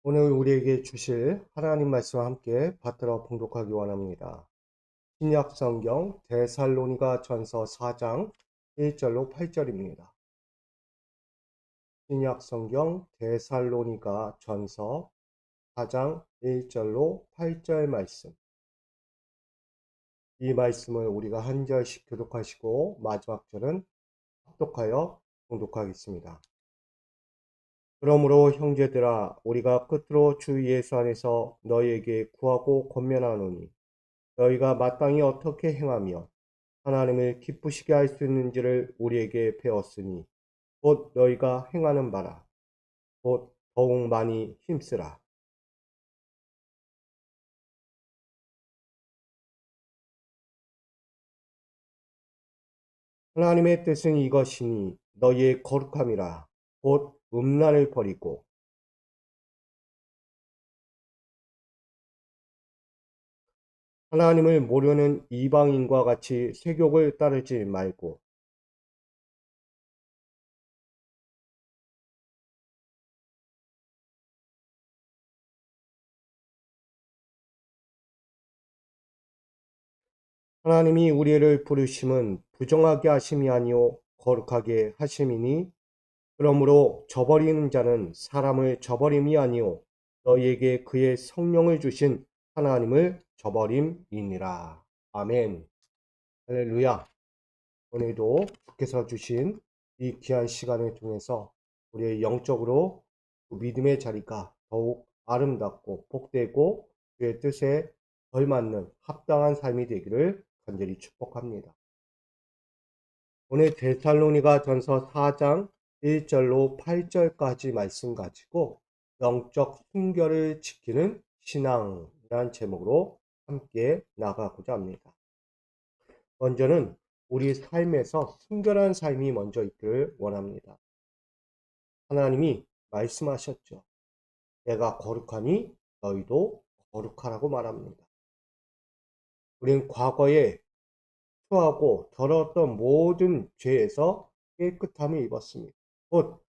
오늘 우리에게 주실 하나님 말씀과 함께 받들어 봉독하기 원합니다. 신약 성경 데살로니가 전서 4장 1절로 8절입니다. 신약 성경 데살로니가 전서 4장 1절로 8절 말씀. 이 말씀을 우리가 한 절씩 교독하시고 마지막 절은 합독하여 봉독하겠습니다. 그러므로 형제들아 우리가 끝으로 주 예수 안에서 너희에게 구하고 권면하노니 너희가 마땅히 어떻게 행하며 하나님을 기쁘시게 할 수 있는지를 우리에게 배웠으니 곧 너희가 행하는 바라 곧 더욱 많이 힘쓰라. 하나님의 뜻은 이것이니 너희의 거룩함이라 곧 음란을 버리고 하나님을 모르는 이방인과 같이 세욕을 따르지 말고 하나님이 우리를 부르심은 부정하게 하심이 아니요 거룩하게 하심이니 그러므로 저버리는 자는 사람을 저버림이 아니요 너희에게 그의 성령을 주신 하나님을 저버림이니라. 아멘. 할렐루야. 오늘도 주께서 주신 이 귀한 시간을 통해서 우리의 영적으로 그 믿음의 자리가 더욱 아름답고 복되고 그의 뜻에 걸맞는 합당한 삶이 되기를 간절히 축복합니다. 오늘 데살로니가 전서 4장 1절로 8절까지 말씀 가지고 영적 순결을 지키는 신앙이라는 제목으로 함께 나가고자 합니다. 먼저는 우리 삶에서 순결한 삶이 먼저 있기를 원합니다. 하나님이 말씀하셨죠. 내가 거룩하니 너희도 거룩하라고 말합니다. 우리는 과거에 추하고 더러웠던 모든 죄에서 깨끗함을 입었습니다. 곧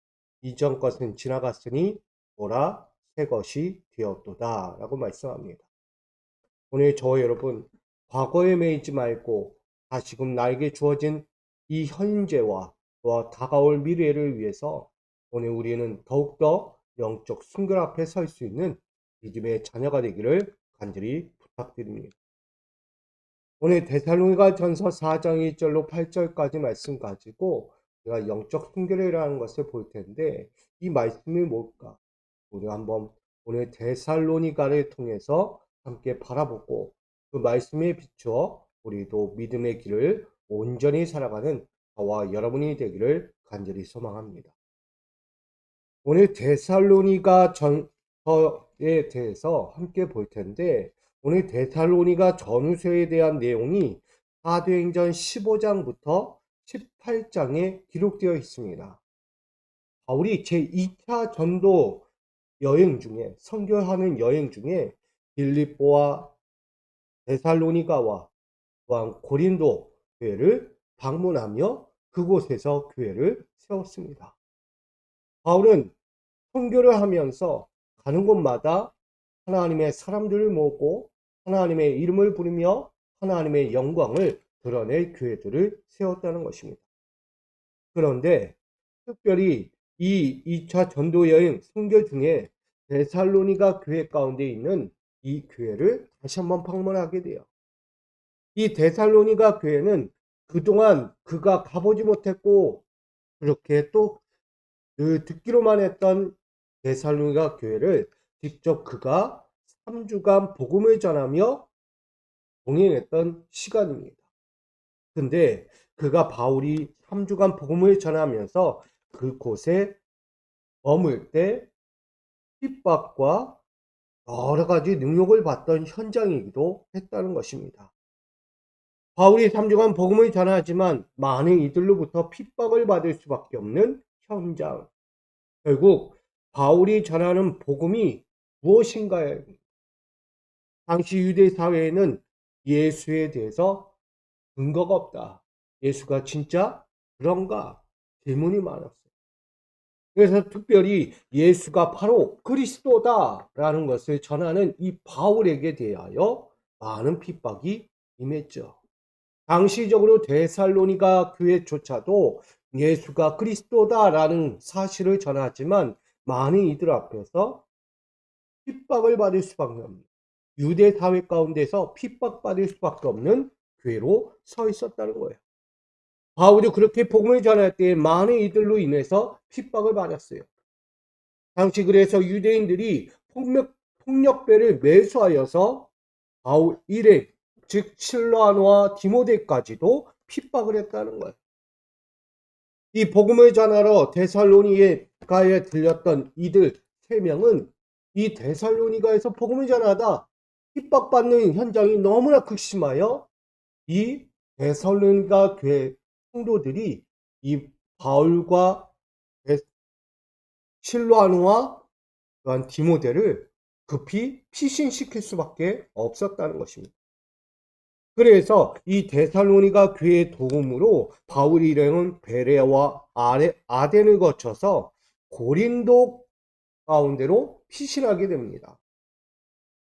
이전 것은 지나갔으니 보라 새 것이 되었도다 라고 말씀합니다. 오늘 저와 여러분 과거에 매이지 말고 다시금 나에게 주어진 이 현재와 또 다가올 미래를 위해서 오늘 우리는 더욱더 영적 순결 앞에 설 수 있는 믿음의 자녀가 되기를 간절히 부탁드립니다. 오늘 데살로니가 전서 4장 1절로 8절까지 말씀 가지고 우리가 영적 순결이라는 것을 볼 텐데 이 말씀이 뭘까? 우리가 한번 오늘 데살로니가를 통해서 함께 바라보고 그 말씀에 비추어 우리도 믿음의 길을 온전히 살아가는 저와 여러분이 되기를 간절히 소망합니다. 오늘 데살로니가 전서에 대해서 함께 볼 텐데 오늘 데살로니가 전후서에 대한 내용이 사도행전 15장부터 18장에 기록되어 있습니다. 바울이 제2차 전도 여행 중에 선교하는 여행 중에 빌립보와 데살로니가와 또한 고린도 교회를 방문하며 그곳에서 교회를 세웠습니다. 바울은 선교를 하면서 가는 곳마다 하나님의 사람들을 모으고 하나님의 이름을 부르며 하나님의 영광을 드러낼 교회들을 세웠다는 것입니다. 그런데 특별히 이 2차 전도여행 선교 중에 데살로니가 교회 가운데 있는 이 교회를 다시 한번 방문하게 돼요. 이 데살로니가 교회는 그동안 그가 가보지 못했고 그렇게 또 듣기로만 했던 데살로니가 교회를 직접 그가 3주간 복음을 전하며 동행했던 시간입니다. 근데 그가 바울이 3주간 복음을 전하면서 그곳에 머물 때 핍박과 여러 가지 능욕을 받던 현장이기도 했다는 것입니다. 바울이 3주간 복음을 전하지만 많은 이들로부터 핍박을 받을 수밖에 없는 현장. 결국 바울이 전하는 복음이 무엇인가요? 당시 유대 사회에는 예수에 대해서 근거가 없다. 예수가 진짜 그런가? 질문이 많았어요. 그래서 특별히 예수가 바로 그리스도다라는 것을 전하는 이 바울에게 대하여 많은 핍박이 임했죠. 당시적으로 데살로니가 교회조차도 예수가 그리스도다라는 사실을 전하지만 많은 이들 앞에서 핍박을 받을 수밖에 없는, 유대 사회 가운데서 핍박받을 수밖에 없는 교회로 서 있었다는 거예요. 바울이 그렇게 복음을 전할 때 많은 이들로 인해서 핍박을 받았어요. 당시 그래서 유대인들이 폭력배를 매수하여서 바울 일행, 즉 실라노와 디모데까지도 핍박을 했다는 거예요. 이 복음을 전하러 데살로니가에 들렸던 이들 3명은 이 데살로니가에서 복음을 전하다 핍박받는 현장이 너무나 극심하여 이 데살로니가 교회 성도들이 이 바울과 실로아노와 또한 디모데를 급히 피신시킬 수밖에 없었다는 것입니다. 그래서 이 데살로니가 교회의 도움으로 바울 일행은 베레아와 아덴을 거쳐서 고린도 가운데로 피신하게 됩니다.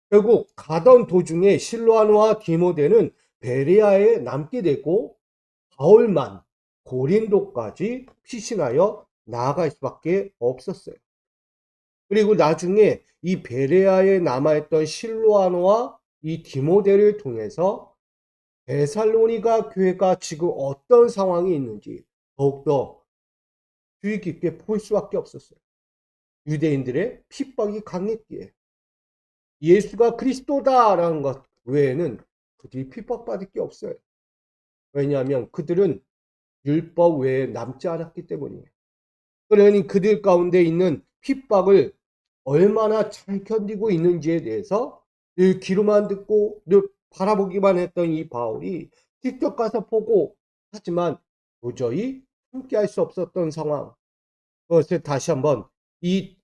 결국 가던 도중에 실로아노와 디모데는 베레아에 남게 되고 바울만 고린도까지 피신하여 나아갈 수밖에 없었어요. 그리고 나중에 이 베레아에 남아있던 실로아노와 이 디모데를 통해서 데살로니가 교회가 지금 어떤 상황이 있는지 더욱더 주의 깊게 볼 수밖에 없었어요. 유대인들의 핍박이 강했기에 예수가 그리스도다라는 것 외에는 그들이 핍박받을 게 없어요. 왜냐하면 그들은 율법 외에 남지 않았기 때문이에요. 그러니 그들 가운데 있는 핍박을 얼마나 잘 견디고 있는지에 대해서 늘 귀로만 듣고 늘 바라보기만 했던 이 바울이 직접 가서 보고, 하지만 도저히 함께할 수 없었던 상황, 그것을 다시 한번 이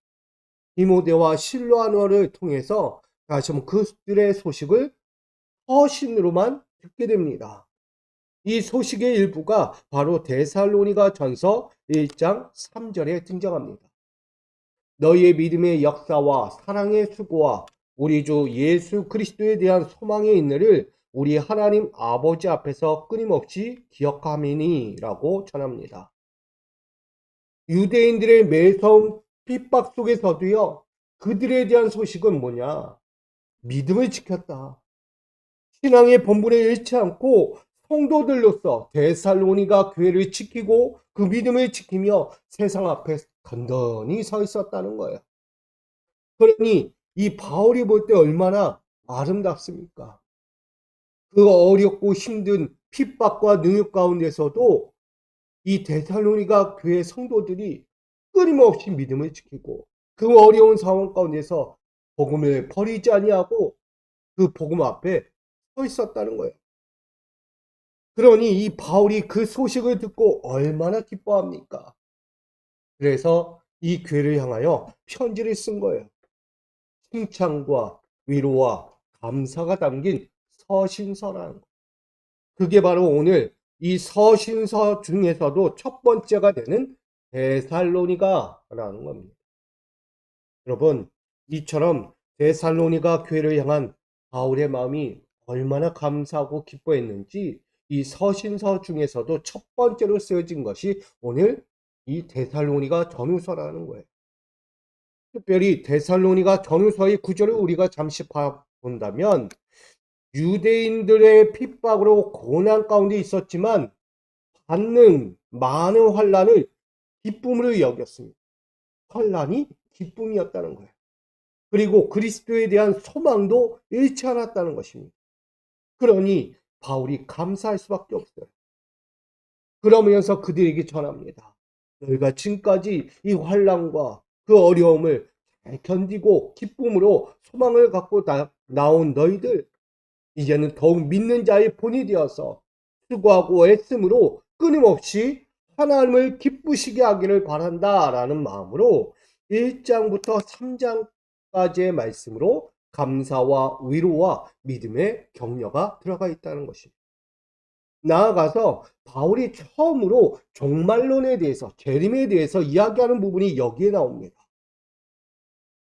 디모데와 실로아노를 통해서 다시 한번 그들의 소식을 서신으로만 듣게 됩니다. 이 소식의 일부가 바로 데살로니가 전서 1장 3절에 등장합니다. 너희의 믿음의 역사와 사랑의 수고와 우리 주 예수 그리스도에 대한 소망의 인내를 우리 하나님 아버지 앞에서 끊임없이 기억함이니 라고 전합니다. 유대인들의 매서운 핍박 속에서도요, 그들에 대한 소식은 뭐냐? 믿음을 지켰다. 신앙의 본분에 잃지 않고 성도들로서 데살로니가 교회를 지키고 그 믿음을 지키며 세상 앞에 간단히 서 있었다는 거예요. 그러니 이 바울이 볼 때 얼마나 아름답습니까? 그 어렵고 힘든 핍박과 능욕 가운데서도 이 데살로니가 교회 성도들이 끊임없이 믿음을 지키고 그 어려운 상황 가운데서 복음을 버리지 아니하고 그 복음 앞에 서 있었다는 거예요. 그러니 이 바울이 그 소식을 듣고 얼마나 기뻐합니까? 그래서 이 교회를 향하여 편지를 쓴 거예요. 칭찬과 위로와 감사가 담긴 서신서라는 거. 그게 바로 오늘 이 서신서 중에서도 첫 번째가 되는 데살로니가라는 겁니다. 여러분, 이처럼 데살로니가 교회를 향한 바울의 마음이 얼마나 감사하고 기뻐했는지 이 서신서 중에서도 첫 번째로 쓰여진 것이 오늘 이 데살로니가 전후서라는 거예요. 특별히 데살로니가 전후서의 구절을 우리가 잠시 본다면 유대인들의 핍박으로 고난 가운데 있었지만 받는 많은 환난을 기쁨으로 여겼습니다. 환난이 기쁨이었다는 거예요. 그리고 그리스도에 대한 소망도 잃지 않았다는 것입니다. 그러니 바울이 감사할 수밖에 없어요. 그러면서 그들에게 전합니다. 너희가 지금까지 이 환난과 그 어려움을 잘 견디고 기쁨으로 소망을 갖고 나온 너희들, 이제는 더욱 믿는 자의 본이 되어서 수고하고 애씀으로 끊임없이 하나님을 기쁘시게 하기를 바란다라는 마음으로 1장부터 3장까지의 말씀으로 감사와 위로와 믿음의 격려가 들어가 있다는 것입니다. 나아가서 바울이 처음으로 종말론에 대해서, 재림에 대해서 이야기하는 부분이 여기에 나옵니다.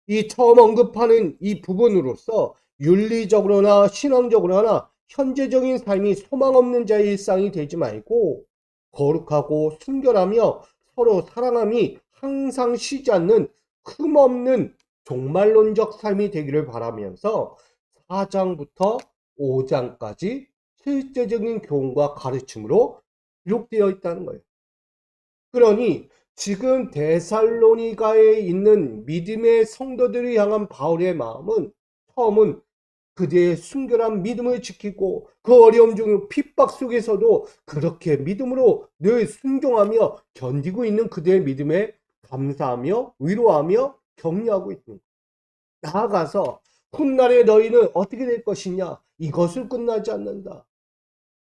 이 처음 언급하는 이 부분으로서 윤리적으로나 신앙적으로나 현재적인 삶이 소망 없는 자의 일상이 되지 말고 거룩하고 순결하며 서로 사랑함이 항상 쉬지 않는 흠없는 종말론적 삶이 되기를 바라면서 4장부터 5장까지 실제적인 교훈과 가르침으로 기록되어 있다는 거예요. 그러니 지금 데살로니가에 있는 믿음의 성도들을 향한 바울의 마음은 처음은 그들의 순결한 믿음을 지키고 그 어려움 중 핍박 속에서도 그렇게 믿음으로 늘 순종하며 견디고 있는 그들의 믿음에 감사하며 위로하며 격려하고 있습니다. 나아가서 훗날에 너희는 어떻게 될 것이냐? 이것을 끝나지 않는다.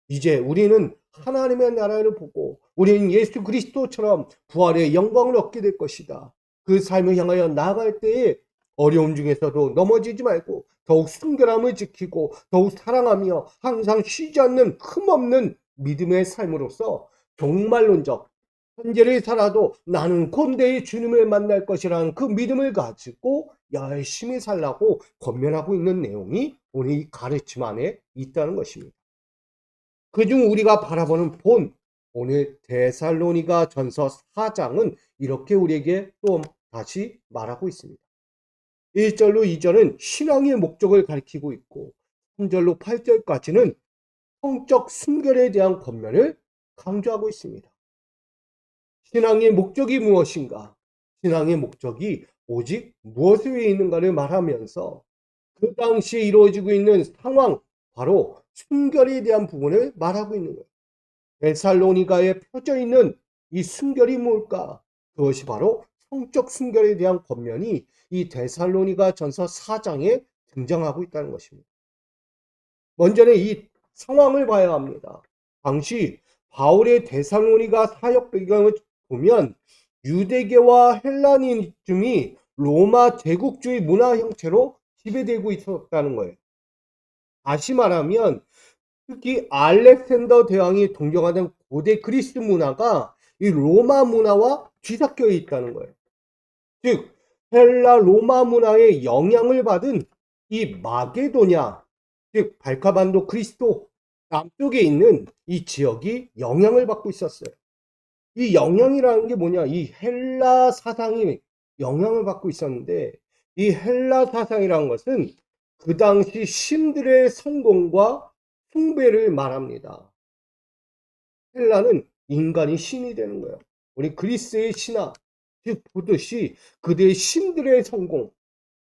이제 우리는 하나님의 나라를 보고 우리는 예수 그리스도처럼 부활의 영광을 얻게 될 것이다. 그 삶을 향하여 나아갈 때에 어려움 중에서도 넘어지지 말고 더욱 순결함을 지키고 더욱 사랑하며 항상 쉬지 않는 흠없는 믿음의 삶으로서 종말론적 현재를 살아도 나는 곧 내일 주님을 만날 것이라는 그 믿음을 가지고 열심히 살라고 권면하고 있는 내용이 오늘 이 가르침 안에 있다는 것입니다. 그중 우리가 바라보는 본 오늘 데살로니가 전서 4장은 이렇게 우리에게 또 다시 말하고 있습니다. 1절로 2절은 신앙의 목적을 가리키고 있고 3절로 8절까지는 성적 순결에 대한 권면을 강조하고 있습니다. 신앙의 목적이 무엇인가? 신앙의 목적이 오직 무엇을 위해 있는가를 말하면서 그 당시에 이루어지고 있는 상황, 바로 순결에 대한 부분을 말하고 있는 거예요. 데살로니가에 펴져 있는 이 순결이 뭘까? 그것이 바로 성적 순결에 대한 권면이 이 데살로니가 전서 4장에 등장하고 있다는 것입니다. 먼저는 이 상황을 봐야 합니다. 당시 바울의 데살로니가 사역 배경을 보면 유대계와 헬라니즘이 로마 제국주의 문화 형태로 지배되고 있었다는 거예요. 다시 말하면 특히 알렉산더 대왕이 동경하던 고대 그리스 문화가 이 로마 문화와 뒤섞여 있다는 거예요. 즉 헬라 로마 문화의 영향을 받은 이 마게도냐, 즉 발카반도 그리스도 남쪽에 있는 이 지역이 영향을 받고 있었어요. 이 영향이라는 게 뭐냐? 이 헬라 사상이 영향을 받고 있었는데 이 헬라 사상이라는 것은 그 당시 신들의 성공과 숭배를 말합니다. 헬라는 인간이 신이 되는 거예요. 우리 그리스의 신화, 즉 보듯이 그들의 신들의 성공,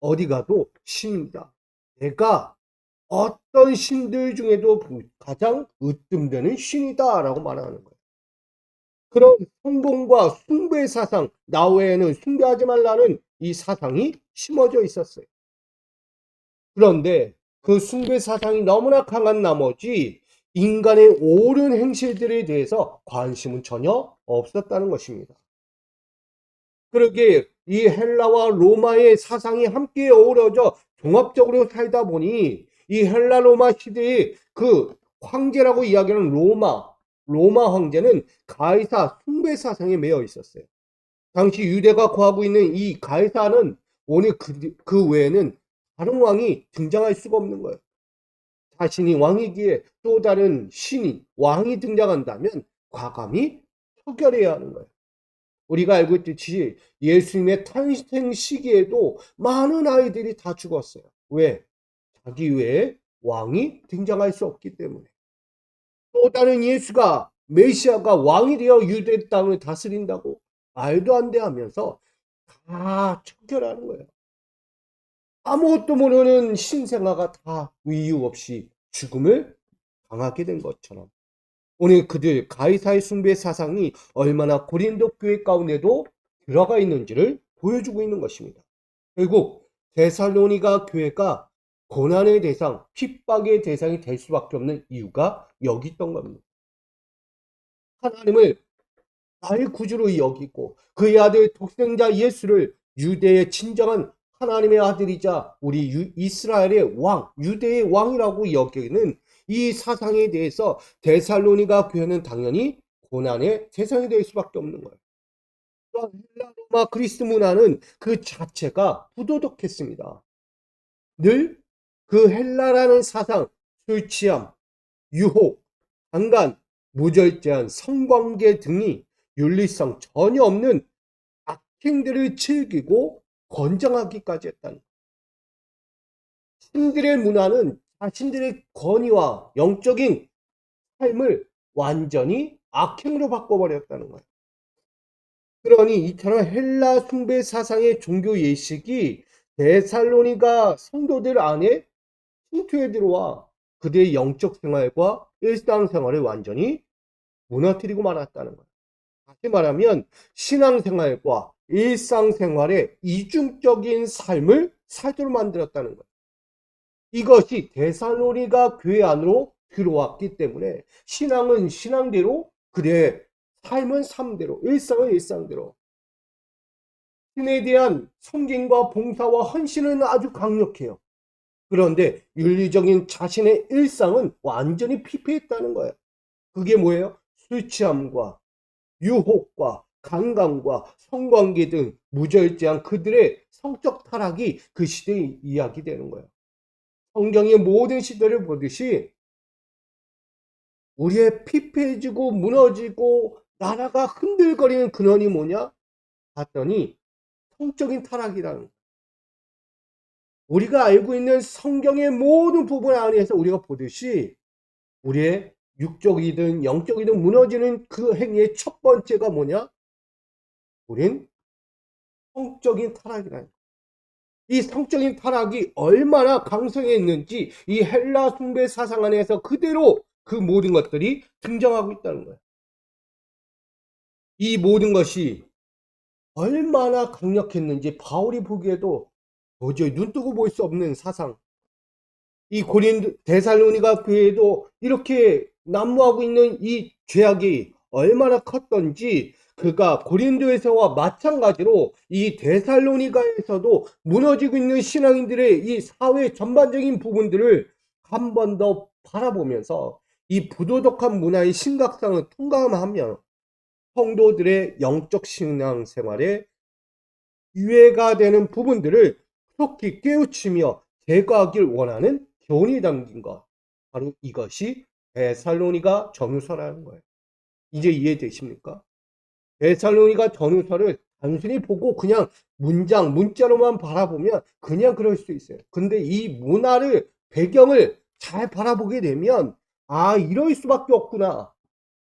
어디 가도 신입니다. 내가 어떤 신들 중에도 가장 으뜸되는 신이다라고 말하는 거예요. 그런 성공과 숭배 사상, 나 외에는 숭배하지 말라는 이 사상이 심어져 있었어요. 그런데 그 숭배 사상이 너무나 강한 나머지 인간의 옳은 행실들에 대해서 관심은 전혀 없었다는 것입니다. 그러게 이 헬라와 로마의 사상이 함께 어우러져 종합적으로 살다 보니 이 헬라 로마 시대의 그 황제라고 이야기하는 로마 황제는 가이사 숭배 사상에 매여 있었어요. 당시 유대가 거하고 있는 이 가이사는 오늘 그 외에는 다른 왕이 등장할 수가 없는 거예요. 자신이 왕이기에 또 다른 신이 왕이 등장한다면 과감히 처결해야 하는 거예요. 우리가 알고 있듯이 예수님의 탄생 시기에도 많은 아이들이 다 죽었어요. 왜? 자기 외에 왕이 등장할 수 없기 때문에. 또 다른 예수가 메시아가 왕이 되어 유대 땅을 다스린다고 말도 안 돼 하면서 다 처결하는 거예요. 아무것도 모르는 신생아가 다 이유 없이 죽음을 당하게 된 것처럼 오늘 그들 가이사의 숭배 사상이 얼마나 고린도 교회 가운데도 들어가 있는지를 보여주고 있는 것입니다. 결국 데살로니가 교회가 고난의 대상, 핍박의 대상이 될 수밖에 없는 이유가 여기 있던 겁니다. 하나님을 나의 구주로 여기고 그의 아들 독생자 예수를 유대의 진정한 하나님의 아들이자 우리 이스라엘의 왕, 유대의 왕이라고 여기는 이 사상에 대해서 데살로니가 교회는 당연히 고난의 대상이 될 수밖에 없는 거예요. 헬라 로마 그리스 문화는 그 자체가 부도덕했습니다. 늘 그 헬라라는 사상, 술 취함, 유혹, 강간, 무절제한 성관계 등이 윤리성 전혀 없는 악행들을 즐기고 권장하기까지 했다는 거예요. 신들의 문화는 자신들의 권위와 영적인 삶을 완전히 악행으로 바꿔버렸다는 거예요. 그러니 이처럼 헬라 숭배 사상의 종교 예식이 데살로니가 성도들 안에 침투해 들어와 그들의 영적 생활과 일상생활을 완전히 무너뜨리고 말았다는 거예요. 다시 말하면 신앙생활과 일상생활의 이중적인 삶을 살도록 만들었다는 거예요. 이것이 데살로니가 교회 안으로 들어왔기 때문에 신앙은 신앙대로, 그의 삶은 삶대로, 일상은 일상대로, 신에 대한 섬김과 봉사와 헌신은 아주 강력해요. 그런데 윤리적인 자신의 일상은 완전히 피폐했다는 거예요. 그게 뭐예요? 술 취함과 유혹과 강간과 성관계 등 무절제한 그들의 성적 타락이 그 시대의 이야기되는 거예요. 성경의 모든 시대를 보듯이 우리의 피폐해지고 무너지고 나라가 흔들거리는 근원이 뭐냐? 봤더니 성적인 타락이라는 거예요. 우리가 알고 있는 성경의 모든 부분 안에서 우리가 보듯이 우리의 육적이든 영적이든 무너지는 그 행위의 첫 번째가 뭐냐? 우린 성적인 타락이라는 거예요. 이 성적인 타락이 얼마나 강성했는지 이 헬라 숭배 사상 안에서 그대로 그 모든 것들이 등장하고 있다는 거예요. 이 모든 것이 얼마나 강력했는지 바울이 보기에도 도저히 눈뜨고 볼 수 없는 사상. 이 데살로니가 교회에도 이렇게 난무하고 있는 이 죄악이 얼마나 컸던지 그가 고린도에서와 마찬가지로 이 데살로니가에서도 무너지고 있는 신앙인들의 이 사회 전반적인 부분들을 한 번 더 바라보면서 이 부도덕한 문화의 심각성을 통감하며 성도들의 영적 신앙 생활에 유해가 되는 부분들을 속히 깨우치며 제거하길 원하는 교훈이 담긴 것. 바로 이것이 데살로니가 전후서라는 거예요. 이제 이해되십니까? 데살로니가 전후서를 단순히 보고 그냥 문자로만 바라보면 그냥 그럴 수 있어요. 근데 이 문화를, 배경을 잘 바라보게 되면 아, 이럴 수밖에 없구나.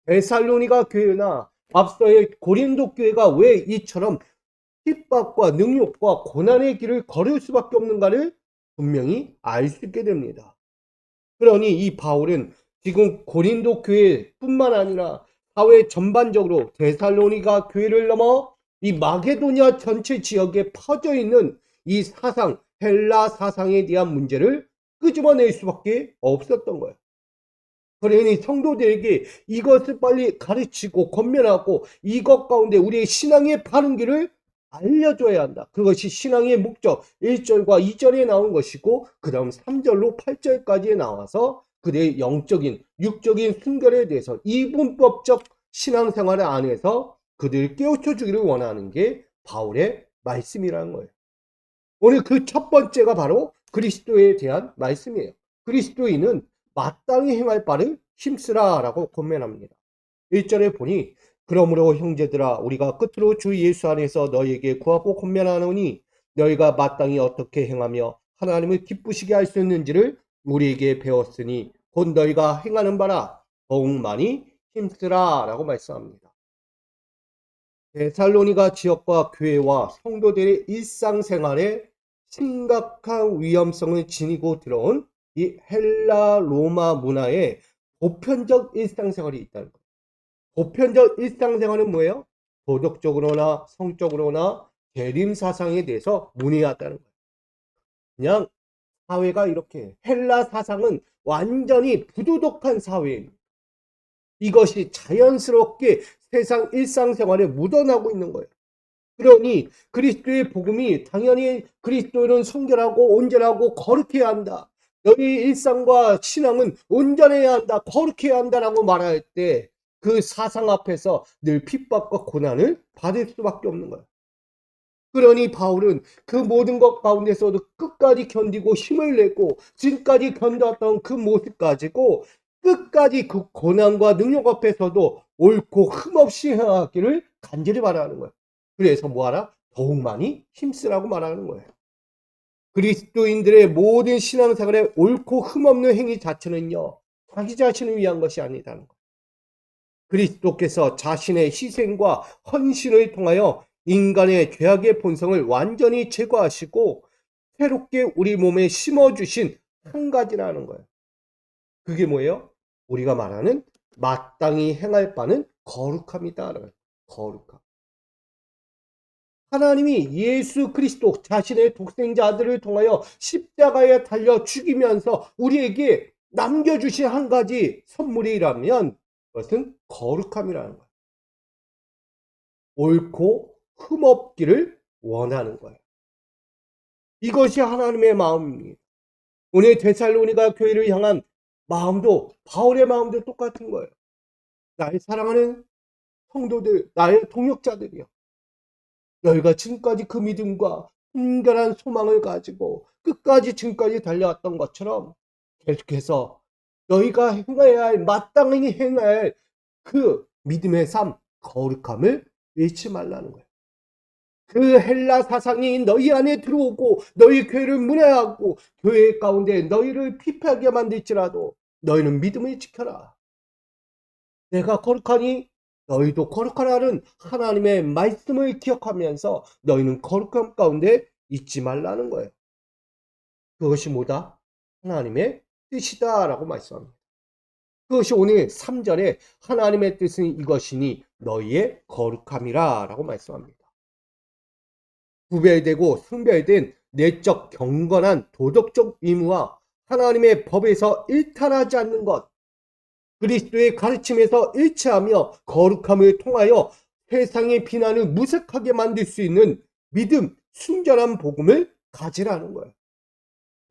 데살로니가 교회나 앞서의 고린도 교회가 왜 이처럼 핍박과 능욕과 고난의 길을 걸을 수밖에 없는가를 분명히 알 수 있게 됩니다. 그러니 이 바울은 지금 고린도 교회뿐만 아니라 사회 전반적으로 데살로니가 교회를 넘어 이 마게도니아 전체 지역에 퍼져 있는 이 사상, 헬라 사상에 대한 문제를 끄집어낼 수밖에 없었던 거예요. 그러니 성도들에게 이것을 빨리 가르치고 권면하고 이것 가운데 우리의 신앙의 바른 길을 알려줘야 한다. 그것이 신앙의 목적 1절과 2절에 나온 것이고 그 다음 3절로 8절까지 나와서 그들의 영적인 육적인 순결에 대해서 이분법적 신앙생활 안에서 그들을 깨우쳐 주기를 원하는 게 바울의 말씀이라는 거예요. 오늘 그 첫 번째가 바로 그리스도에 대한 말씀이에요. 그리스도인은 마땅히 행할 바를 힘쓰라 라고 권면합니다. 1절에 보니 그러므로 형제들아 우리가 끝으로 주 예수 안에서 너희에게 구하고 권면하노니 너희가 마땅히 어떻게 행하며 하나님을 기쁘시게 할 수 있는지를 우리에게 배웠으니 곧 너희가 행하는 바라 더욱 많이 힘쓰라 라고 말씀합니다. 데살로니가 지역과 교회와 성도들의 일상생활에 심각한 위험성을 지니고 들어온 이 헬라 로마 문화에 보편적 일상생활이 있다는 거예요. 보편적 일상생활은 뭐예요? 도덕적으로나 성적으로나 대림사상에 대해서 문의하다는 거예요. 그냥 사회가 이렇게 헬라 사상은 완전히 부도덕한 사회입니다. 이것이 자연스럽게 세상 일상생활에 묻어나고 있는 거예요. 그러니 그리스도의 복음이 당연히 그리스도는 순결하고 온전하고 거룩해야 한다. 너희 일상과 신앙은 온전해야 한다, 거룩해야 한다라고 말할 때 그 사상 앞에서 늘 핍박과 고난을 받을 수밖에 없는 거예요. 그러니 바울은 그 모든 것 가운데서도 끝까지 견디고 힘을 내고 지금까지 견뎌왔던 그 모습 가지고 끝까지 그 고난과 능력 앞에서도 옳고 흠없이 행하기를 간절히 바라는 거예요. 그래서 뭐하라? 더욱 많이 힘쓰라고 말하는 거예요. 그리스도인들의 모든 신앙생활의 옳고 흠없는 행위 자체는요, 자기 자신을 위한 것이 아니다는 거예요. 그리스도께서 자신의 희생과 헌신을 통하여 인간의 죄악의 본성을 완전히 제거하시고 새롭게 우리 몸에 심어주신 한 가지라는 거예요. 그게 뭐예요? 우리가 말하는 마땅히 행할 바는 거룩함이다. 거룩함. 하나님이 예수 그리스도 자신의 독생자 아들을 통하여 십자가에 달려 죽이면서 우리에게 남겨주신 한 가지 선물이라면 그것은 거룩함이라는 거예요. 옳고 흠없기를 원하는 거예요. 이것이 하나님의 마음입니다. 오늘 데살로니가 교회를 향한 마음도 바울의 마음도 똑같은 거예요. 나의 사랑하는 성도들, 나의 동역자들이요. 너희가 지금까지 그 믿음과 순결한 소망을 가지고 끝까지 지금까지 달려왔던 것처럼 계속해서 너희가 행해야 할, 마땅히 행해야 할 그 믿음의 삶, 거룩함을 잃지 말라는 거예요. 그 헬라 사상이 너희 안에 들어오고 너희 교회를 문해하고 교회 가운데 너희를 피폐하게 만들지라도 너희는 믿음을 지켜라. 내가 거룩하니 너희도 거룩하라는 하나님의 말씀을 기억하면서 너희는 거룩함 가운데 잊지 말라는 거예요. 그것이 뭐다? 하나님의 뜻이다 라고 말씀합니다. 그것이 오늘 3절에 하나님의 뜻은 이것이니 너희의 거룩함이라 라고 말씀합니다. 구별되고 성별된 내적 경건한 도덕적 의무와 하나님의 법에서 일탈하지 않는 것, 그리스도의 가르침에서 일치하며 거룩함을 통하여 세상의 비난을 무색하게 만들 수 있는 믿음, 순전한 복음을 가지라는 거예요.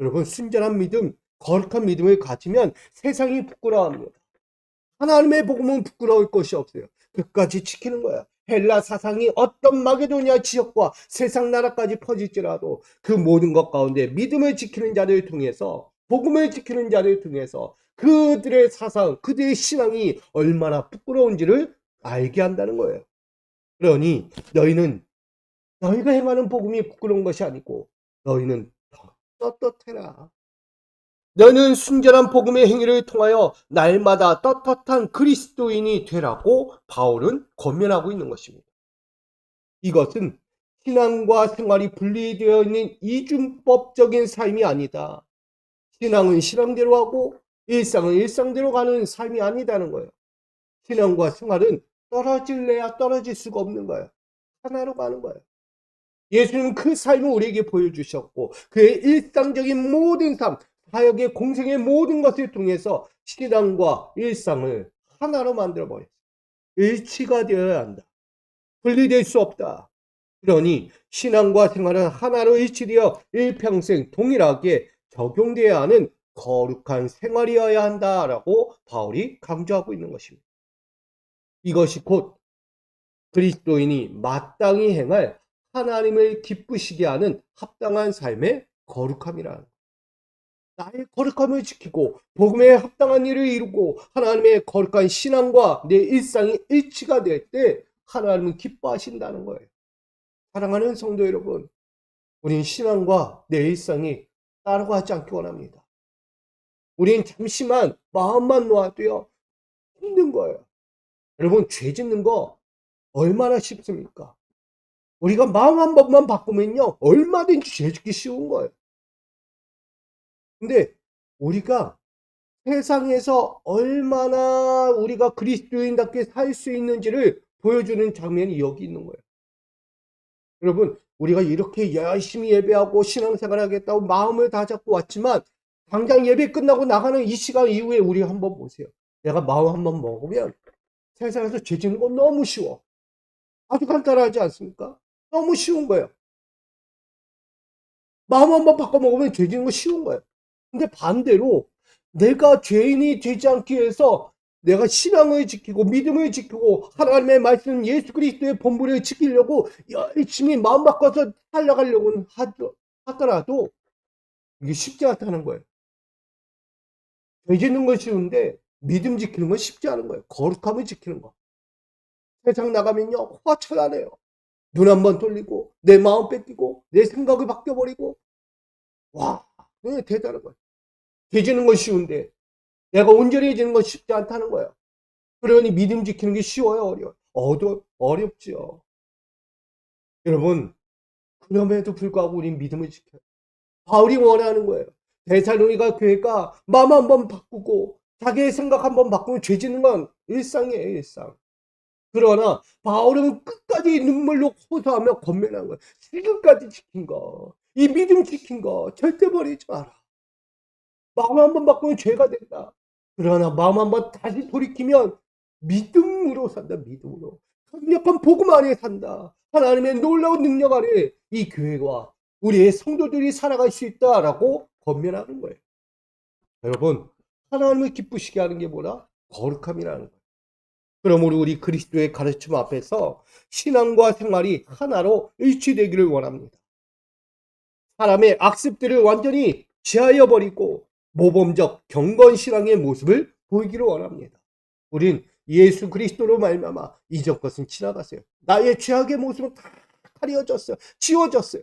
여러분, 순전한 믿음, 거룩한 믿음을 가지면 세상이 부끄러워합니다. 하나님의 복음은 부끄러울 것이 없어요. 끝까지 지키는 거야. 헬라 사상이 어떤 마게도냐 지역과 세상 나라까지 퍼질지라도 그 모든 것 가운데 믿음을 지키는 자들을 통해서, 복음을 지키는 자들을 통해서 그들의 사상, 그들의 신앙이 얼마나 부끄러운지를 알게 한다는 거예요. 그러니 너희는 너희가 행하는 복음이 부끄러운 것이 아니고 너희는 떳떳해라. 너는 순전한 복음의 행위를 통하여 날마다 떳떳한 그리스도인이 되라고 바울은 권면하고 있는 것입니다. 이것은 신앙과 생활이 분리되어 있는 이중법적인 삶이 아니다. 신앙은 신앙대로 하고 일상은 일상대로 가는 삶이 아니다는 거예요. 신앙과 생활은 떨어질래야 떨어질 수가 없는 거예요. 하나로 가는 거예요. 예수님은 그 삶을 우리에게 보여주셨고 그의 일상적인 모든 삶, 사역의 공생의 모든 것을 통해서 신앙과 일상을 하나로 만들어버렸어요. 일치가 되어야 한다. 분리될 수 없다. 그러니 신앙과 생활은 하나로 일치되어 일평생 동일하게 적용되어야 하는 거룩한 생활이어야 한다라고 바울이 강조하고 있는 것입니다. 이것이 곧 그리스도인이 마땅히 행할 하나님을 기쁘시게 하는 합당한 삶의 거룩함이라는 거예요. 나의 거룩함을 지키고 복음에 합당한 일을 이루고 하나님의 거룩한 신앙과 내 일상이 일치가 될 때 하나님은 기뻐하신다는 거예요. 사랑하는 성도 여러분, 우린 신앙과 내 일상이 따라가지 않기 원합니다. 우린 잠시만 마음만 놓아도요 힘든 거예요. 여러분, 죄 짓는 거 얼마나 쉽습니까? 우리가 마음 한 번만 바꾸면요 얼마든지 죄 짓기 쉬운 거예요. 근데 우리가 세상에서 얼마나 우리가 그리스도인답게 살 수 있는지를 보여주는 장면이 여기 있는 거예요. 여러분, 우리가 이렇게 열심히 예배하고 신앙생활 하겠다고 마음을 다 잡고 왔지만 당장 예배 끝나고 나가는 이 시간 이후에 우리 한번 보세요. 내가 마음 한번 먹으면 세상에서 죄 짓는 거 너무 쉬워. 아주 간단하지 않습니까? 너무 쉬운 거예요. 마음 한번 바꿔 먹으면 죄 짓는 거 쉬운 거예요. 근데 반대로 내가 죄인이 되지 않기 위해서 내가 신앙을 지키고 믿음을 지키고 하나님의 말씀 예수 그리스도의 본분을 지키려고 열심히 마음 바꿔서 살아가려고 하더라도 이게 쉽지 않다는 거예요. 죄 짓는 건 쉬운데 믿음 지키는 건 쉽지 않은 거예요. 거룩함을 지키는 거. 세상 나가면요 화천하네요. 눈 한 번 돌리고 내 마음 뺏기고 내 생각을 바뀌어버리고 와 대단한 거예요. 죄 짓는 건 쉬운데 내가 온전해지는 건 쉽지 않다는 거예요. 그러니 믿음 지키는 게 쉬워요, 어려워요? 어렵죠. 여러분, 그럼에도 불구하고 우린 믿음을 지켜요. 바울이 원하는 거예요. 데살로니가 교회가 마음 한번 바꾸고 자기의 생각 한번 바꾸면 죄 짓는 건 일상이에요, 일상. 그러나 바울은 끝까지 눈물로 호소하며 권면한 거예요. 지금까지 지킨 거, 이 믿음 지킨 거 절대 버리지 마라. 마음 한번 바꾸면 죄가 된다. 그러나 마음 한번 다시 돌이키면 믿음으로 산다. 믿음으로. 강력한 복음 안에 산다. 하나님의 놀라운 능력 아래 이 교회와 우리의 성도들이 살아갈 수 있다라고 권면하는 거예요. 여러분, 하나님을 기쁘시게 하는 게 뭐라? 거룩함이라는 거예요. 그러므로 우리 그리스도의 가르침 앞에서 신앙과 생활이 하나로 일치되기를 원합니다. 사람의 악습들을 완전히 제하여 버리고 모범적 경건신앙의 모습을 보이기를 원합니다. 우린 예수 그리스도로 말미암아 이전 것은 지나갔어요. 나의 죄악의 모습은 다 가려졌어요. 지워졌어요.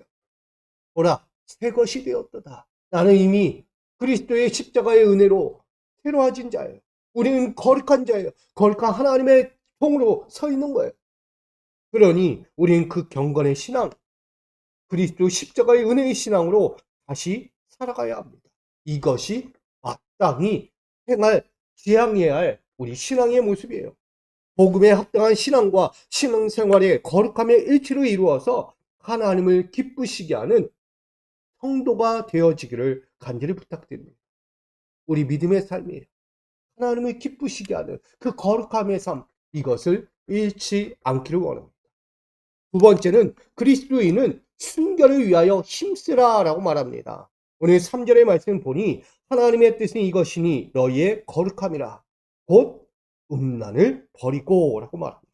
보라, 새 것이 되었도다. 나는 이미 그리스도의 십자가의 은혜로 새로워진 자예요. 우리는 거룩한 자예요. 거룩한 하나님의 통으로 서 있는 거예요. 그러니 우리는 그 경건의 신앙, 그리스도 십자가의 은혜의 신앙으로 다시 살아가야 합니다. 이것이 마땅히 지향해야 할 우리 신앙의 모습이에요. 복음에 합당한 신앙과 신앙생활의 거룩함의 일치를 이루어서 하나님을 기쁘시게 하는 성도가 되어지기를 간절히 부탁드립니다. 우리 믿음의 삶이에요. 하나님을 기쁘시게 하는 그 거룩함의 삶, 이것을 잃지 않기를 원합니다. 두 번째는 그리스도인은 순결을 위하여 힘쓰라라고 말합니다. 오늘 3절의 말씀 보니 하나님의 뜻은 이것이니 너희의 거룩함이라 곧 음란을 버리고 라고 말합니다.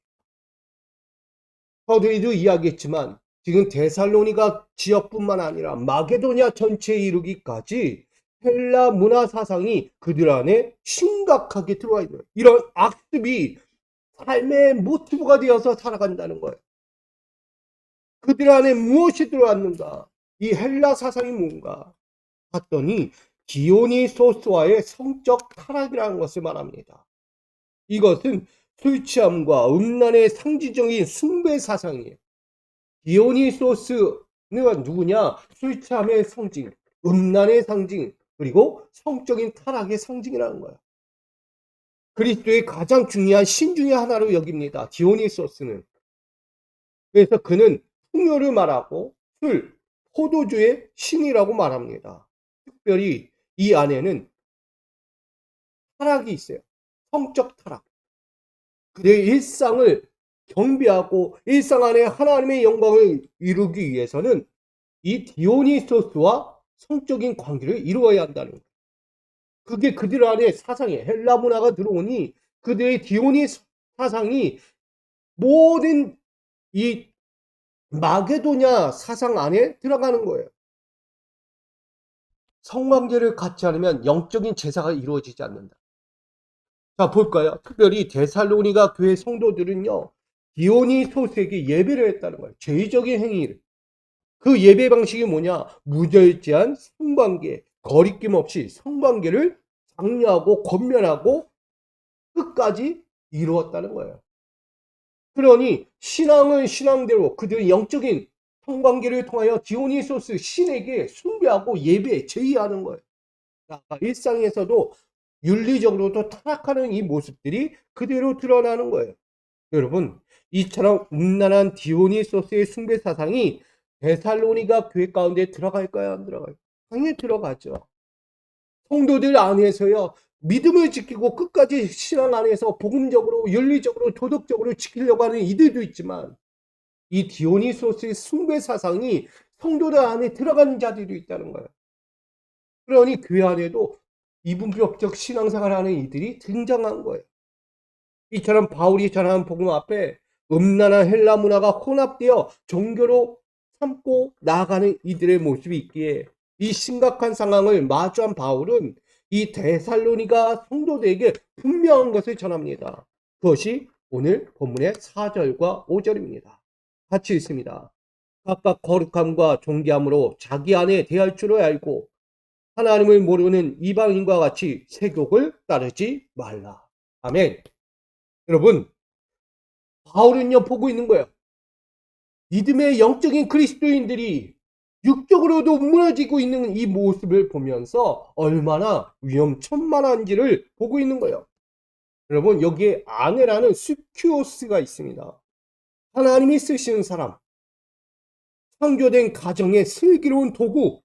서두에도 이야기했지만 지금 데살로니가 지역뿐만 아니라 마게도냐 전체에 이르기까지 헬라 문화 사상이 그들 안에 심각하게 들어와 있는 거예요. 이런 악습이 삶의 모티브가 되어서 살아간다는 거예요. 그들 안에 무엇이 들어왔는가? 이 헬라 사상이 뭔가? 봤더니 디오니소스와의 성적 타락이라는 것을 말합니다. 이것은 술 취함과 음란의 상징적인 숭배 사상이에요. 디오니소스는 누구냐? 술 취함의 상징, 음란의 상징, 그리고 성적인 타락의 상징이라는 거예요. 그리스도의 가장 중요한 신 중의 하나로 여깁니다. 디오니소스는. 그래서 그는 풍요를 말하고 술, 포도주의 신이라고 말합니다. 특별히 이 안에는 타락이 있어요. 성적 타락. 그의 일상을 경배하고 일상 안에 하나님의 영광을 이루기 위해서는 이 디오니소스와 성적인 관계를 이루어야 한다는 거예요. 그게 그들 안에 사상에 헬라 문화가 들어오니 그들의 디오니소스 사상이 모든 이 마게도냐 사상 안에 들어가는 거예요. 성관계를 갖지 않으면 영적인 제사가 이루어지지 않는다. 자, 볼까요? 특별히 데살로니가 교회 성도들은요, 디오니소스에게 예배를 했다는 거예요. 죄의적인 행위를. 그 예배 방식이 뭐냐? 무절제한 성관계, 거리낌 없이 성관계를 장려하고 권면하고 끝까지 이루었다는 거예요. 그러니 신앙은 신앙대로 그들의 영적인 성관계를 통하여 디오니소스 신에게 숭배하고 예배, 제의하는 거예요. 일상에서도 윤리적으로도 타락하는 이 모습들이 그대로 드러나는 거예요. 여러분, 이처럼 음란한 디오니소스의 숭배 사상이 데살로니가 교회 가운데 들어갈까요? 안 들어갈까요? 당연히 들어가죠. 성도들 안에서요, 믿음을 지키고 끝까지 신앙 안에서 복음적으로, 윤리적으로, 도덕적으로 지키려고 하는 이들도 있지만 이 디오니소스의 숭배 사상이 성도들 안에 들어가는 자들도 있다는 거예요. 그러니 교회 안에도 이분법적 신앙생활하는 이들이 등장한 거예요. 이처럼 바울이 전한 복음 앞에 음란한 헬라 문화가 혼합되어 종교로 삼고 나아가는 이들의 모습이 있기에 이 심각한 상황을 마주한 바울은 이 데살로니가 성도들에게 분명한 것을 전합니다. 그것이 오늘 본문의 4절과 5절입니다. 같이 읽습니다. 각각 거룩함과 존귀함으로 자기 안에 대할 줄을 알고 하나님을 모르는 이방인과 같이 세욕을 따르지 말라. 아멘. 여러분, 바울은요 보고 있는 거예요. 믿음의 영적인 그리스도인들이 육적으로도 무너지고 있는 이 모습을 보면서 얼마나 위험천만한지를 보고 있는 거예요. 여러분, 여기에 아내라는 스큐오스가 있습니다. 하나님이 쓰시는 사람, 창조된 가정의 슬기로운 도구,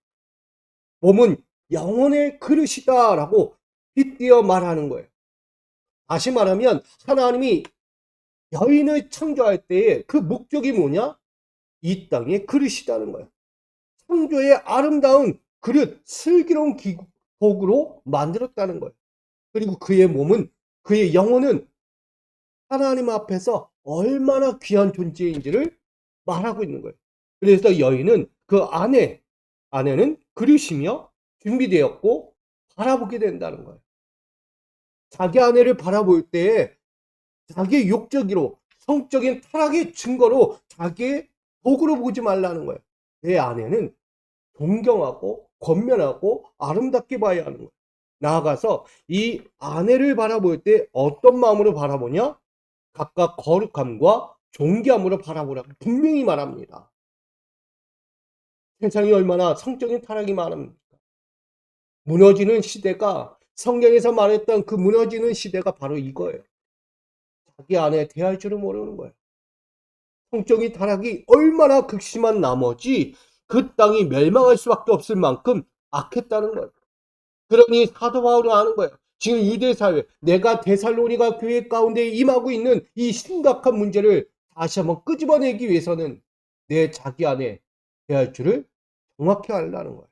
몸은 영혼의 그릇이다 라고 빗대어 말하는 거예요. 다시 말하면 하나님이 여인을 창조할 때의 그 목적이 뭐냐? 이 땅의 그릇이라는 거예요. 창조의 아름다운 그릇, 슬기로운 도구로 만들었다는 거예요. 그리고 그의 몸은, 그의 영혼은 하나님 앞에서 얼마나 귀한 존재인지를 말하고 있는 거예요. 그래서 여인은 그 아내는 그릇이며 준비되었고 바라보게 된다는 거예요. 자기 아내를 바라볼 때에 자기의 욕적으로 성적인 타락의 증거로 자기의 도구로 보지 말라는 거예요. 내 아내는 존경하고 권면하고 아름답게 봐야 하는 거예요. 나아가서 이 아내를 바라볼 때 어떤 마음으로 바라보냐? 각각 거룩함과 존귀함으로 바라보라고 분명히 말합니다. 세상이 얼마나 성적인 타락이 많습니까? 무너지는 시대가, 성경에서 말했던 그 무너지는 시대가 바로 이거예요. 자기 아내 대할 줄을 모르는 거예요. 성적인 타락이 얼마나 극심한 나머지 그 땅이 멸망할 수밖에 없을 만큼 악했다는 거예요. 그러니 사도 바울은 아는 거예요. 지금 유대사회, 내가 데살로니가 교회 가운데 임하고 있는 이 심각한 문제를 다시 한번 끄집어내기 위해서는 내 자기 안에 대할 줄을 정확히 알라는 거예요.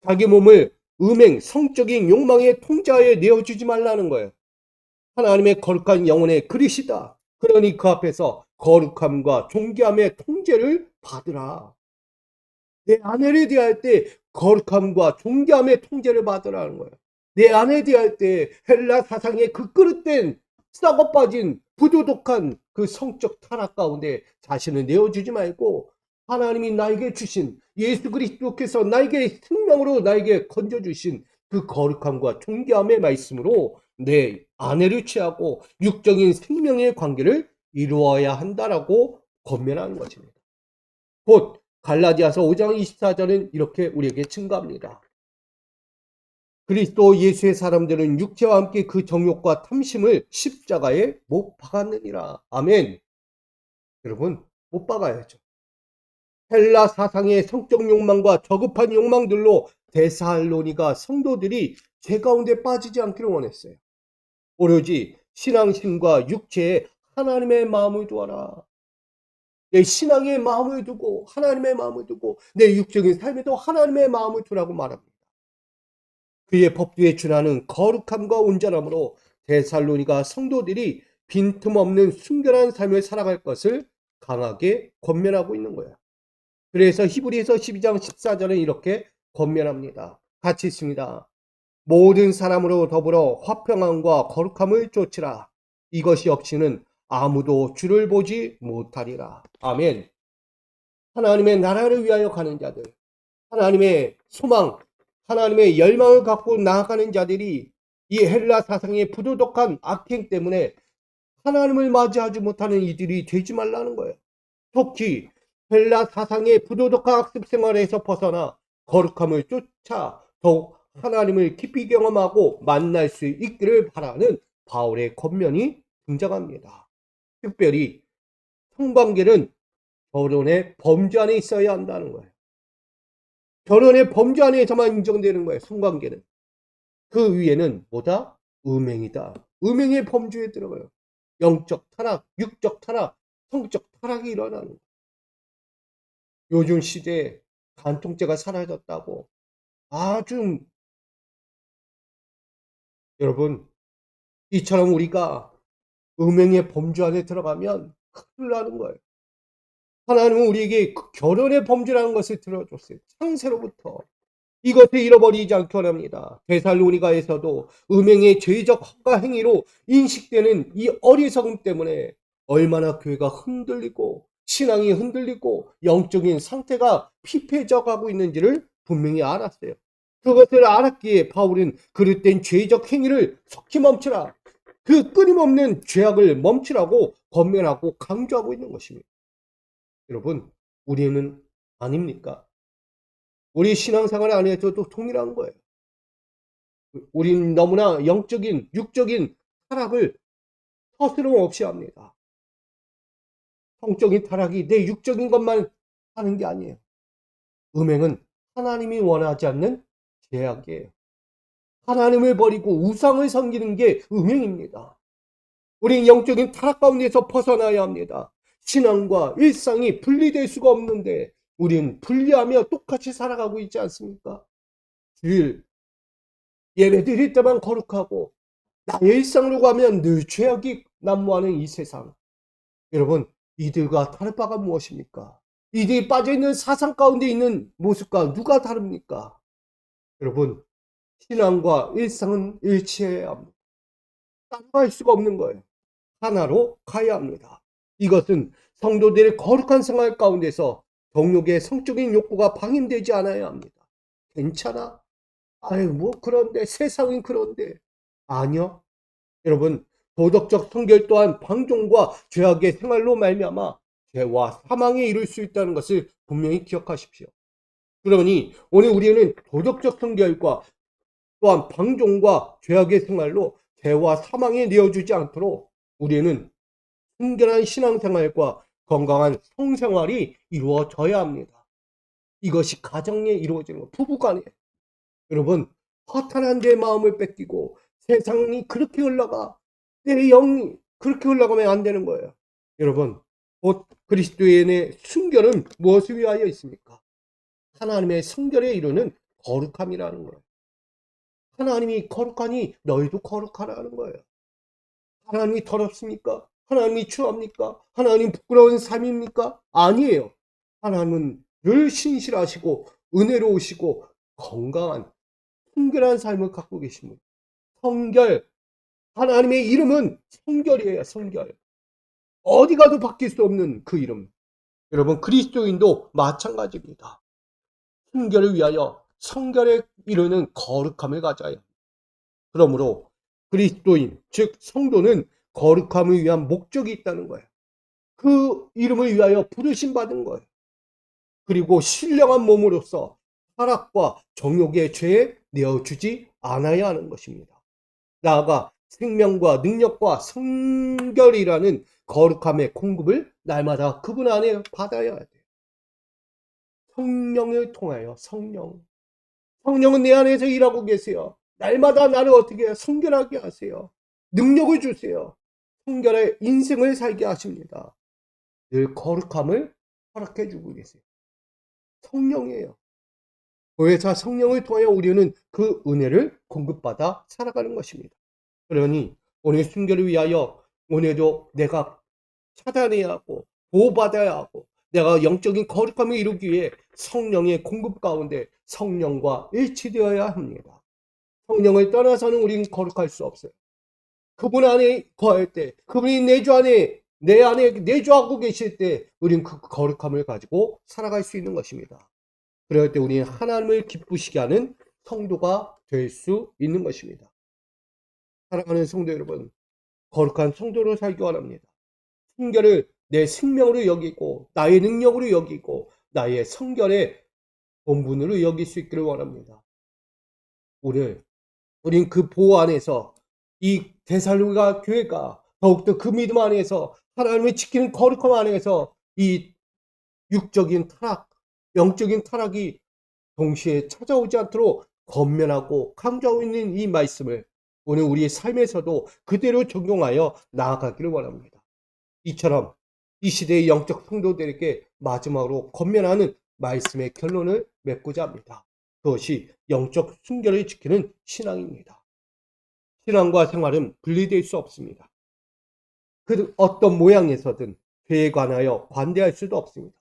자기 몸을 음행, 성적인 욕망의 통제하에 내어주지 말라는 거예요. 하나님의 거룩한 영혼의 그릇이다. 그러니 그 앞에서 거룩함과 존귀함의 통제를 받으라. 내 아내를 대할 때 거룩함과 존귀함의 통제를 받으라는 거예요. 내 아내에 대할 때 헬라 사상의 그 그릇된 썩어 빠진 부도덕한 그 성적 타락 가운데 자신을 내어주지 말고 하나님이 나에게 주신 예수 그리스도께서 나에게 생명으로 나에게 건져주신 그 거룩함과 존귀함의 말씀으로 내 아내를 취하고 육적인 생명의 관계를 이루어야 한다라고 권면하는 것입니다. 곧 갈라디아서 5장 24절은 이렇게 우리에게 증가합니다. 그리스도 예수의 사람들은 육체와 함께 그 정욕과 탐심을 십자가에 못 박았느니라. 아멘. 여러분, 못 박아야죠. 헬라 사상의 성적 욕망과 저급한 욕망들로 데살로니가 성도들이 죄 가운데 빠지지 않기를 원했어요. 오로지 신앙심과 육체에 하나님의 마음을 두어라. 내 신앙의 마음을 두고 하나님의 마음을 두고 내 육적인 삶에도 하나님의 마음을 두라고 말합니다. 그의 법도에 준하는 거룩함과 온전함으로 데살로니가 성도들이 빈틈없는 순결한 삶을 살아갈 것을 강하게 권면하고 있는 거예요. 그래서 히브리서 12장 14절은 이렇게 권면합니다. 같이 있습니다. 모든 사람으로 더불어 화평함과 거룩함을 쫓으라. 이것이 없이는 아무도 주를 보지 못하리라. 아멘. 하나님의 나라를 위하여 가는 자들, 하나님의 소망, 하나님의 열망을 갖고 나아가는 자들이 이 헬라 사상의 부도덕한 악행 때문에 하나님을 맞이하지 못하는 이들이 되지 말라는 거예요. 특히 헬라 사상의 부도덕한 학습 생활에서 벗어나 거룩함을 쫓아 더욱 하나님을 깊이 경험하고 만날 수 있기를 바라는 바울의 권면이 등장합니다. 특별히 성관계는 결혼의 범주 안에 있어야 한다는 거예요. 결혼의 범주 안에서만 인정되는 거예요. 성관계는. 그 위에는 뭐다? 음행이다. 음행의 범주에 들어가요. 영적 타락, 육적 타락, 성적 타락이 일어나는 거예요. 요즘 시대에 간통죄가 사라졌다고 아주 여러분 이처럼 우리가 음행의 범주 안에 들어가면 큰일 나는 거예요. 하나님은 우리에게 그 결혼의 범주라는 것을 들어줬어요. 창세로부터. 이것을 잃어버리지 않기 원합니다. 데살로니가에서도 음행의 죄적 허가 행위로 인식되는 이 어리석음 때문에 얼마나 교회가 흔들리고 신앙이 흔들리고 영적인 상태가 피폐해져 가고 있는지를 분명히 알았어요. 그것을 알았기에 바울은 그릇된 죄적 행위를 속히 멈추라. 그 끊임없는 죄악을 멈추라고 권면하고 강조하고 있는 것입니다. 여러분, 우리는 아닙니까? 우리 신앙생활 안에서도 동일한 거예요. 우린 너무나 영적인, 육적인 타락을 서스럼 없이 합니다. 성적인 타락이 내 육적인 것만 하는 게 아니에요. 음행은 하나님이 원하지 않는 죄악이에요. 하나님을 버리고 우상을 섬기는 게 음행입니다. 우린 영적인 타락 가운데서 벗어나야 합니다. 신앙과 일상이 분리될 수가 없는데 우린 분리하며 똑같이 살아가고 있지 않습니까? 주일 예배 드릴 때만 거룩하고 나의 일상으로 가면 늘 죄악이 난무하는 이 세상. 여러분, 이들과 다를 바가 무엇입니까? 이들이 빠져있는 사상 가운데 있는 모습과 누가 다릅니까? 여러분, 신앙과 일상은 일치해야 합니다. 따라갈 수가 없는 거예요. 하나로 가야 합니다. 이것은 성도들의 거룩한 생활 가운데서 정욕의 성적인 욕구가 방임되지 않아야 합니다. 괜찮아? 아유, 뭐 그런데 세상은 그런데 아니요. 여러분, 도덕적 성결 또한 방종과 죄악의 생활로 말미암아 죄와 사망에 이를 수 있다는 것을 분명히 기억하십시오. 그러니 오늘 우리는 도덕적 성결과 또한 방종과 죄악의 생활로 죄와 사망에 내어주지 않도록 우리는 순결한 신앙생활과 건강한 성생활이 이루어져야 합니다. 이것이 가정에 이루어지는 것, 부부간에. 여러분, 허탄한 내 마음을 뺏기고 세상이 그렇게 흘러가 내 영이 그렇게 흘러가면 안 되는 거예요. 여러분, 곧 그리스도인의 순결은 무엇을 위하여 있습니까? 하나님의 성결에 이르는 거룩함이라는 거예요. 하나님이 거룩하니 너희도 거룩하라는 거예요. 하나님이 더럽습니까? 하나님이 추합니까? 하나님 부끄러운 삶입니까? 아니에요. 하나님은 늘 신실하시고 은혜로우시고 건강한 순결한 삶을 갖고 계십니다. 성결, 하나님의 이름은 성결이에요. 성결. 어디 가도 바뀔 수 없는 그 이름. 여러분, 그리스도인도 마찬가지입니다. 순결을 위하여 성결에 이르는 거룩함을 가져야 합니다. 그러므로 그리스도인, 즉 성도는 거룩함을 위한 목적이 있다는 거예요. 그 이름을 위하여 부르심 받은 거예요. 그리고 신령한 몸으로서 타락과 정욕의 죄에 내어주지 않아야 하는 것입니다. 나아가 생명과 능력과 성결이라는 거룩함의 공급을 날마다 그분 안에 받아야 돼요. 성령을 통하여 성령은 내 안에서 일하고 계세요. 날마다 나를 어떻게 해요? 성결하게 하세요. 능력을 주세요. 성결의 인생을 살게 하십니다. 늘 거룩함을 허락해 주고 계세요. 성령이에요. 그래서 성령을 통하여 우리는 그 은혜를 공급받아 살아가는 것입니다. 그러니 오늘 순결을 위하여 오늘도 내가 차단해야 하고 보호받아야 하고 내가 영적인 거룩함을 이루기 위해 성령의 공급 가운데 성령과 일치되어야 합니다. 성령을 떠나서는 우리는 거룩할 수 없어요. 그분 안에 거할 때, 그분이 내주 안에, 내 안에 내주하고 계실 때 우리는 그 거룩함을 가지고 살아갈 수 있는 것입니다. 그럴 때 우리는 하나님을 기쁘시게 하는 성도가 될 수 있는 것입니다. 사랑하는 성도 여러분, 거룩한 성도로 살기 원합니다. 순결을 내 생명으로 여기고 나의 능력으로 여기고 나의 성결의 본분으로 여길 수 있기를 원합니다. 오늘 우린 그 보호 안에서 이 데살로니가 교회가 더욱더 그 믿음 안에서 하나님을 지키는 거룩함 안에서 이 육적인 타락, 영적인 타락이 동시에 찾아오지 않도록 권면하고 강조하고 있는 이 말씀을 오늘 우리의 삶에서도 그대로 적용하여 나아가기를 원합니다. 이처럼 이 시대의 영적 성도들에게 마지막으로 권면하는 말씀의 결론을 맺고자 합니다. 그것이 영적 순결을 지키는 신앙입니다. 신앙과 생활은 분리될 수 없습니다. 그 어떤 모양에서든 교회에 관하여 관대할 수도 없습니다.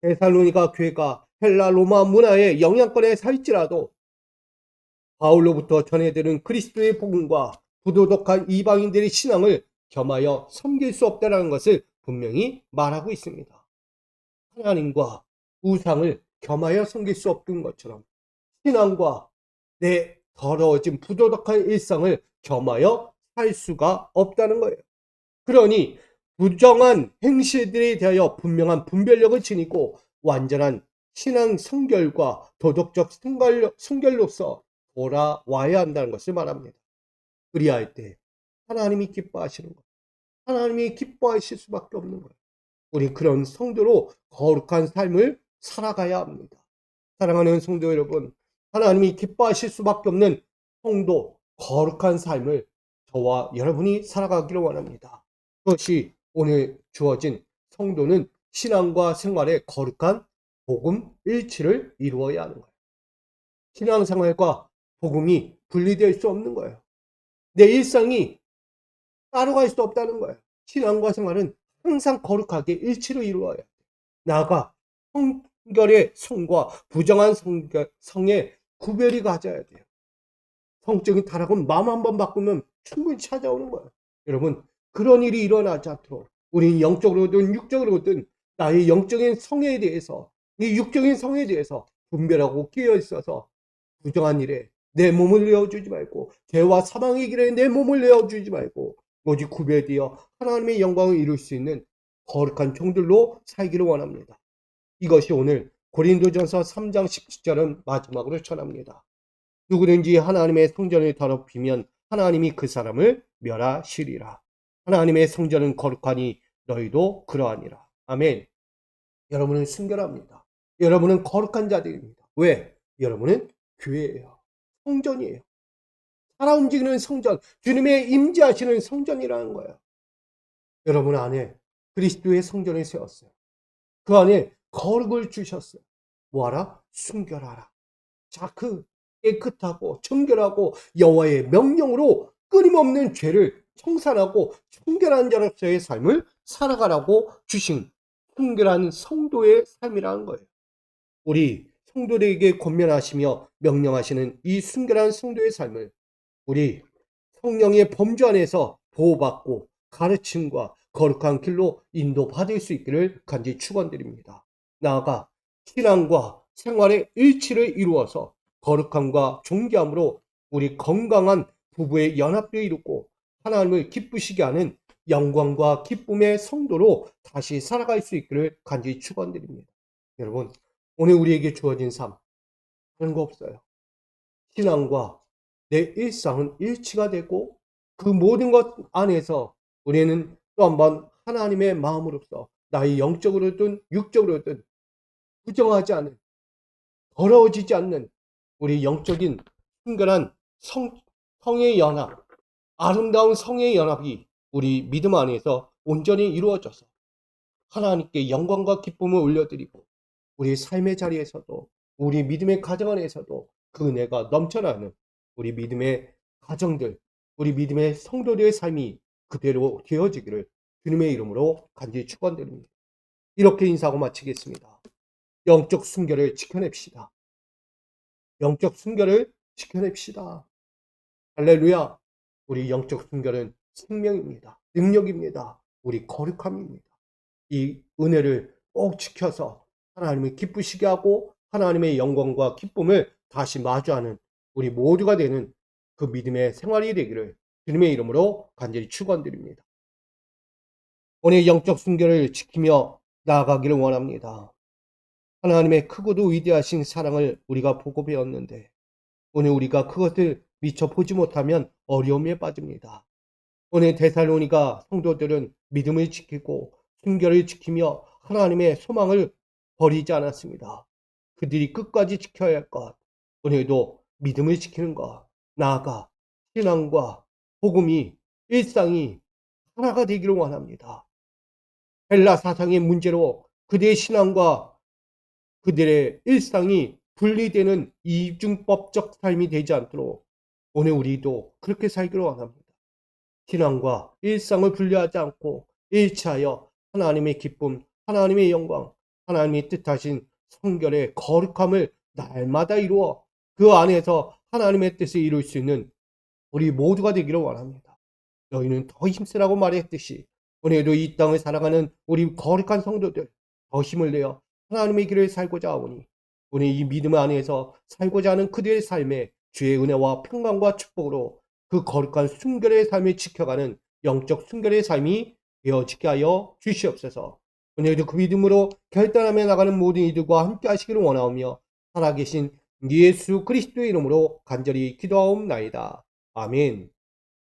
데살로니가 교회가 헬라 로마 문화의 영향권에 서 있지라도 바울로부터 전해들은 그리스도의 복음과 부도덕한 이방인들의 신앙을 겸하여 섬길 수 없다는 것을 분명히 말하고 있습니다. 하나님과 우상을 겸하여 섬길 수 없던 것처럼 신앙과 내 더러워진 부도덕한 일상을 겸하여 살 수가 없다는 거예요. 그러니 부정한 행실들에 대하여 분명한 분별력을 지니고 완전한 신앙 성결과 도덕적 성결로서 돌아와야 한다는 것을 말합니다. 그리할 때 하나님이 기뻐하시는 것, 하나님이 기뻐하실 수밖에 없는 거예요. 우리 그런 성도로 거룩한 삶을 살아가야 합니다. 사랑하는 성도 여러분, 하나님이 기뻐하실 수밖에 없는 성도, 거룩한 삶을 저와 여러분이 살아가기를 원합니다. 그것이 오늘 주어진 성도는 신앙과 생활의 거룩한 복음 일치를 이루어야 하는 거예요. 신앙생활과 복음이 분리될 수 없는 거예요. 내 일상이 따로 갈 수 없다는 거예요. 신앙과 생활은 항상 거룩하게 일치를 이루어야 돼요. 나아가 성결의 성과 부정한 성의 구별이 가져야 돼요. 성적인 타락은 마음 한번 바꾸면 충분히 찾아오는 거예요. 여러분, 그런 일이 일어나지 않도록 우리는 영적으로든 육적으로든 나의 영적인 성에 대해서, 이 육적인 성에 대해서 분별하고 끼어 있어서 부정한 일에 내 몸을 내어주지 말고, 죄와 사망의 길에 내 몸을 내어주지 말고 오직 구별되어 하나님의 영광을 이룰 수 있는 거룩한 종들로 살기를 원합니다. 이것이 오늘 고린도전서 3장 17절은 마지막으로 전합니다. 누구든지 하나님의 성전을 더럽히면 하나님이 그 사람을 멸하시리라. 하나님의 성전은 거룩하니 너희도 그러하니라. 아멘. 여러분은 순결합니다. 여러분은 거룩한 자들입니다. 왜? 여러분은 교회예요. 성전이에요. 살아 움직이는 성전, 주님의 임재하시는 성전이라는 거예요. 여러분 안에 그리스도의 성전을 세웠어요. 그 안에 거룩을 주셨어요. 뭐하라? 순결하라. 자크, 깨끗하고 정결하고 여호와의 명령으로 끊임없는 죄를 청산하고 순결한 자로서의 삶을 살아가라고 주신 순결한 성도의 삶이라는 거예요. 우리 성도들에게 권면하시며 명령하시는 이 순결한 성도의 삶을 우리 성령의 범주 안에서 보호받고 가르침과 거룩한 길로 인도받을 수 있기를 간절히 축원드립니다. 나아가 신앙과 생활의 일치를 이루어서 거룩함과 존귀함으로 우리 건강한 부부의 연합도 이루고 하나님을 기쁘시게 하는 영광과 기쁨의 성도로 다시 살아갈 수 있기를 간절히 축원드립니다. 여러분, 오늘 우리에게 주어진 삶 다른 거 없어요. 신앙과 내 일상은 일치가 되고 그 모든 것 안에서 우리는 또 한번 하나님의 마음으로서 나의 영적으로든 육적으로든 부정하지 않은, 더러워지지 않는 우리 영적인 순결한 성의 연합, 아름다운 성의 연합이 우리 믿음 안에서 온전히 이루어져서 하나님께 영광과 기쁨을 올려드리고 우리 삶의 자리에서도 우리 믿음의 가정 안에서도 그 은혜가 넘쳐나는 우리 믿음의 가정들, 우리 믿음의 성도들의 삶이 그대로 되어지기를 주님의 이름으로 간절히 축원드립니다. 이렇게 인사하고 마치겠습니다. 영적 순결을 지켜냅시다. 영적 순결을 지켜냅시다. 할렐루야. 우리 영적 순결은 생명입니다. 능력입니다. 우리 거룩함입니다. 이 은혜를 꼭 지켜서 하나님을 기쁘시게 하고 하나님의 영광과 기쁨을 다시 마주하는 우리 모두가 되는 그 믿음의 생활이 되기를 주님의 이름으로 간절히 축원드립니다. 오늘 영적 순결을 지키며 나아가기를 원합니다. 하나님의 크고도 위대하신 사랑을 우리가 보고 배웠는데 오늘 우리가 그것을 미처 보지 못하면 어려움에 빠집니다. 오늘 데살로니가 성도들은 믿음을 지키고 순결을 지키며 하나님의 소망을 버리지 않았습니다. 그들이 끝까지 지켜야 할 것, 오늘도 믿음을 지키는 것, 나아가 신앙과 복음이 일상이 하나가 되기를 원합니다. 헬라 사상의 문제로 그들의 신앙과 그들의 일상이 분리되는 이중법적 삶이 되지 않도록 오늘 우리도 그렇게 살기를 원합니다. 신앙과 일상을 분리하지 않고 일치하여 하나님의 기쁨, 하나님의 영광, 하나님이 뜻하신 성결의 거룩함을 날마다 이루어 그 안에서 하나님의 뜻을 이룰 수 있는 우리 모두가 되기를 원합니다. 너희는 더 힘쓰라고 말했듯이 오늘도 이 땅을 살아가는 우리 거룩한 성도들 더 힘을 내어 하나님의 길을 살고자 하오니 오늘 이 믿음 안에서 살고자 하는 그들의 삶에 주의 은혜와 평강과 축복으로 그 거룩한 순결의 삶을 지켜가는 영적 순결의 삶이 되어지게 하여 주시옵소서. 오늘도 그 믿음으로 결단하며 나가는 모든 이들과 함께 하시기를 원하오며 살아계신 예수 그리스도의 이름으로 간절히 기도하옵나이다. 아멘.